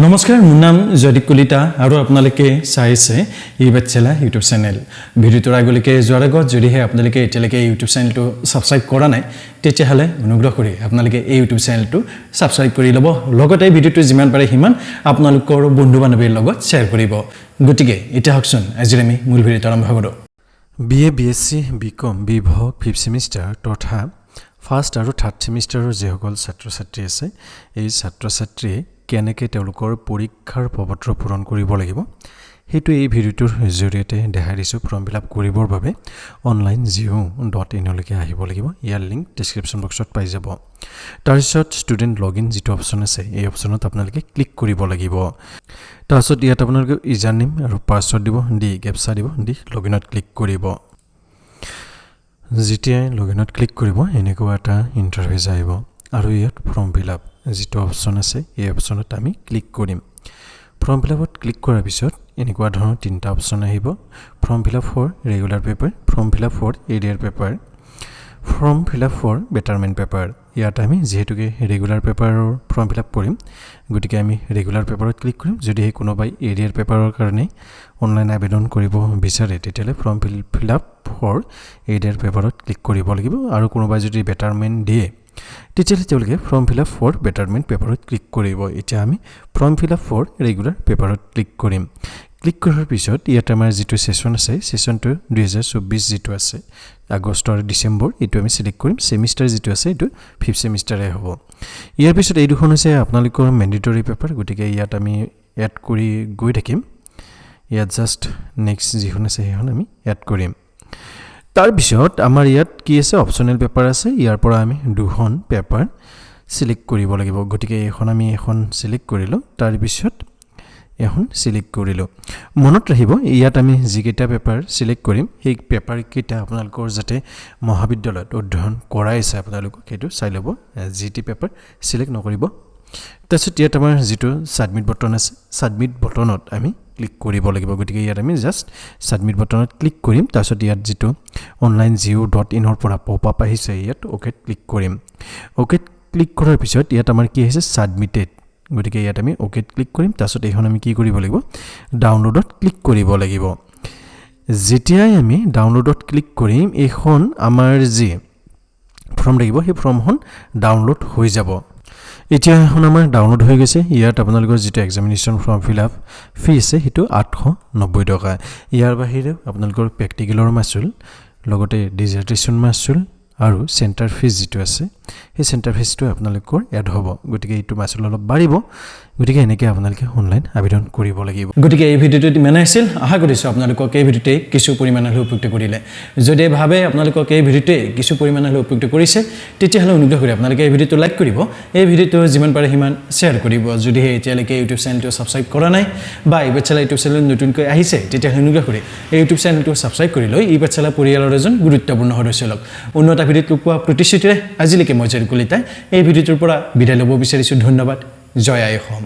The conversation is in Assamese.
নমস্কাৰ মোৰ নাম জয়দীপ কলিতা আৰু আপোনালোকে চাইছে E-Pathshala ইউটিউব চেনেল ভিডিওটোৰ আগলৈকে যোৱাৰ আগত যদিহে আপোনালোকে এতিয়ালৈকে ইউটিউব চেনেলটো সাবস্ক্ৰাইব কৰা নাই তেতিয়াহলে অনুগ্ৰহ কৰি আপোনালোকে এই ইউটিউব চেনেলটো সাবস্ক্ৰাইব কৰি ল'ব লগতে ভিডিওটো যিমান পাৰে সিমান আপোনালোকৰ বন্ধু বান্ধৱীৰ লগত শ্বেয়াৰ কৰিব গতিকে এতিয়া হকচোন আজি আমি মূল ভিডিওটো আৰম্ভ কৰো BA BSC BCOM বিভাগ 5th সেমিস্টাৰ তথা ফাৰ্স্ট আৰু থাৰ্ড সেমিস্টাৰৰ যে সকল ছাত্ৰ ছাত্ৰী আছে এই ছাত্ৰ ছাত্ৰীয়ে কেনেকৈ তেওঁলোকৰ পৰীক্ষাৰ পত্ৰ পূৰণ কৰিব লাগিব হেতু এই ভিডিওটোৰ জৰিয়তে দেখাই দিছো ফৰ্ম ফিলআপ কৰিবৰ বাবে online.geo.in লৈকে আহিব লাগিব ইয়াৰ লিংক ডেসক্ৰিপচন বক্সত পাই যাব তাৰপিছত ষ্টুডেন্ট লগইন যেটো অপচন আছে এই অপচনত আপোনালোকে ক্লিক কৰিব লাগিব তাৰপিছত ইয়াত আপোনালোকে ইউজাৰ নেম আৰু পাছৱৰ্ড দিব দি ক্যাপচা দিব দি লগইনত ক্লিক কৰিব যেতিয়া লগইনত ক্লিক কৰিব এনেকুৱা এটা ইন্টাৰফেস আহিব আৰু ইয়াত ফৰ্ম ফিলআপ যেটো অপচন আছে এই অপচনত আমি ক্লিক কৰিম ফৰ্ম ফিলআপত ক্লিক কৰাৰ পিছত এনেকুৱা ধৰণৰ তিনটা অপচন আহিব form fill up for regular paper form fill up for arrear paper form fill up for betterment paper ইয়াত আমি যেহেতুকে ৰেগুলাৰ পেপাৰৰ ফৰ্ম ফিলআপ কৰিম গতিকে আমি ৰেগুলাৰ পেপাৰত ক্লিক কৰিম যদি হে কোনোবাই এৰিয়াৰ পেপাৰৰ কাৰণে অনলাইন আবেদন কৰিব বিচাৰে তেতিয়ালে ফৰ্ম ফিলআপ ফৰ এৰিয়াৰ পেপাৰত ক্লিক কৰিব লাগিব আৰু কোনোবাই যদি বেটাৰমেন্ট দিয়ে তেতিয়ালে তেওঁলোকে ফৰ্ম ফিলআপ ফৰ বেটাৰমেন্ট পেপাৰত ক্লিক কৰিব এতিয়া আমি ফৰ্ম ফিলআপ ফৰ ৰেগুলাৰ পেপাৰত ক্লিক কৰিম ক্লিক কৰাৰ পিছত ইয়াত আমাৰ যেটো সেশন আছে সেশনটো 2024 যেটো আছে আগষ্ট আৰু ডিসেম্বৰ এটো আমি সিলেক্ট কৰিম সেমিস্টাৰ যেটো আছে এটো 5th সেমিস্টাৰে হ'ব ইয়াৰ পিছত এই দুখন আছে আপোনালোকৰ ম্যান্ডেটৰি পেপাৰ গতিকে ইয়াত আমি এড কৰি গৈ থাকিম ইয়াত জাস্ট নেক্সট যিখন আছে হেখন আমি এড কৰিম তাৰ পিছত আমাৰ ইয়াত কি আছে অপচনেল পেপাৰ আছে ইয়াৰ পৰা আমি দুখন পেপাৰ সিলেক্ট কৰিব লাগিব গতিকে এখন আমি এখন সিলেক্ট কৰিলো তাৰ পিছত এখন সিলেক্ট কৰিলো মনত ৰাখিব ইয়াত আমি যিকেটা পেপাৰ সিলেক্ট কৰিম এই পেপাৰ কিটা আপোনালোকৰ যাতে মহাবিদ্যালয়ত অধ্যয়ন কৰাইছে আপোনালোকক হেতু চাই লব জিটি পেপাৰ সিলেক্ট নকৰিব তাৰপিছত ইয়াত আমাৰ যেটো সাবমিট বটন আছে সাবমিট বটনত আমি ক্লিক কৰিব লাগিব গতিকে ইয়াত আমি জাস্ট সাবমিট বটনত ক্লিক কৰিম তাৰপিছত ইয়াত যেটো online.geo.in ৰ পৰা পপ আপ আহিছে ইয়াত ওকে ক্লিক কৰিম ওকে ক্লিক কৰাৰ পিছত ইয়াত আমাৰ কি আহিছে সাবমিটেড গতিকে ইয়াত আমি ওকে ক্লিক কৰিম তাৰপিছত এইখন আমি কি কৰিব লাগিব ডাউনলোডত ক্লিক কৰিব লাগিব যেতিয়াই আমি ডাউনলোডত ক্লিক কৰিম এইখন আমাৰ যি ফৰ্ম লাগিব সেই ফৰ্মখন ডাউনলোড হৈ যাব এতিয়া এখন আমাৰ ডাউনলোড হৈ গৈছে ইয়াত আপোনালোকৰ যেটো এক্সামিনেশন ফৰ্ম ফিলআপ ফি আছে হেতু 890 টকা ইয়াৰ বাহিৰে আপোনালোকৰ প্ৰেক্টিকেলৰ মাসুল লগতে ডিজাৰ্টেশন মাসুল আৰু সেন্টাৰ ফিজ যেটো আছে এই সেন্টাৰ ফিজটো আপোনালোকৰ এড হ'ব গতিকে এইটো মাসুল অলপ বাঢ়িব গতিকে এনেকৈ আপোনালোকে অনলাইন আবেদন কৰিব লাগিব গতিকে এই ভিডিওটো ইমান আছিল আশা কৰিছো আপোনালোকক এই ভিডিওতে কিছু পৰিমাণৰ উপযুক্ত কৰিলে যদি ভাবে আপোনালোকক এই ভিডিওতে কিছু পৰিমাণৰ উপযুক্ত কৰিছে তেতিয়াহলে অনুগ্ৰহ কৰি আপোনালোকে এই ভিডিওটো লাইক কৰিব এই ভিডিওটো যিমান পাৰে সিমান শেয়াৰ কৰিব যদি এতিয়ালৈকে ইউটিউব চেনেলটো সাবস্ক্ৰাইব কৰা নাই বা E-Pathshala ইউটিউব চেনেল নতুনকৈ আহিছে তেতিয়াহলে অনুগ্ৰহ কৰি এই ইউটিউব চেনেলটো সাবস্ক্ৰাইব কৰি লৈ E-Pathshala পৰিয়ালৰ এজন গুৰুত্বপূৰ্ণ সদস্য লওক উন্নত ভিডিওটো পোৱা প্ৰতিশ্ৰুতিৰে আজিলৈকে মই জয়দীপ কলিতাই এই ভিডিওটোৰ পৰা বিদায় ল'ব বিচাৰিছো ধন্যবাদ জয় আই অসম